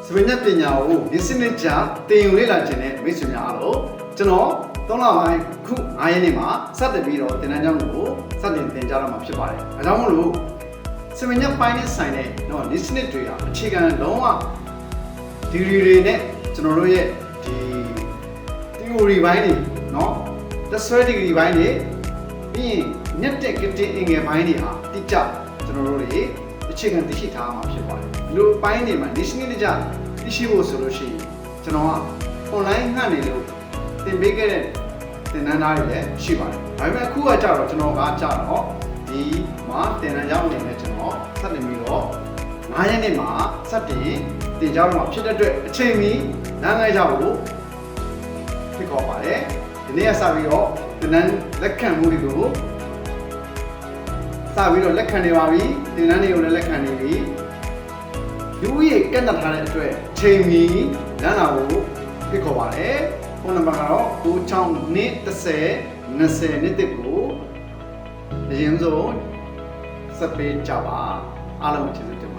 စပင်းညက်ပညာကိုဒီစနစ်ကြတင်ယူလေ့လာခြင်းနဲ့မိတ်ဆွေများအားလုံးကျွန်တော်3လပိုင်းခု9ရက်နေ့မှာစတင်ပြီးတော့သင်တန်းကျောင်းကိုစတင်သင်ကြားတော့မှာဖြစ်ပါတယ်။အဲကြောင့်မို့လို့စပင်းညက်ပိုင်းနဲ့ဆိုင်တဲ့เนาะဒီစနစ်တွေကအခြေခံလုံးဝဒီဂရီတွေနဲ့ကျွန်တော်တို့ရဲ့ဒီ theory ဘိုင်းတွေเนาะ test degree ဘိုင်းတွေပြီးရင်ညက်တဲ့ kitting အင်္ဂယ်ဘိုင်းတွေဟာတိကျကျွန်တော်တို့တွေအခြေခံသိရှိထားမှာဖြစ်ပါတယ်ဒီလိုပိုင်းတွေမှာ national ကြသိရှိဖို့ဆိုလို့ရှိရင်ကျွန်တော်က online ငှားနေလို့သင်ပေးခဲ့တဲ့သင်တန်းသားတွေလည်းရှိပါတယ်ဒါပေမဲ့အခုကကြတော့ကျွန်တော်ကကြတော့ဒီမှာသင်တန်းကျောင်းအနေနဲ့ကျွန်တော်စတင်ပြီးတော့9ရက်နေ့မှာစတင်သင်ကြားတော့မှာဖြစ်တဲ့အတွက်အချိန်မီနားငယ်ကြဖို့ဖြစ်ခေါ်ပါတယ်ဒီနေ့ကစပြီးတော့သင်တန်းလက်ခံမှုတွေကိုစပြီးတော့လက်ခံနေပါပြီသင်တန်းတွေကိုလည်းလက်ခံနေပြီလူဦးရေကန့်သတ်ထားတဲ့အတွက်ချိန်မီလမ်းလာဖို့ဖိတ်ခေါ်ပါတယ်ဖုန်းနံပါတ်ကတော့962020နှစ်တစ်ကိုအရင်ဆုံးစပ်ပေးကြပါအားလုံးကျေးဇူးတင်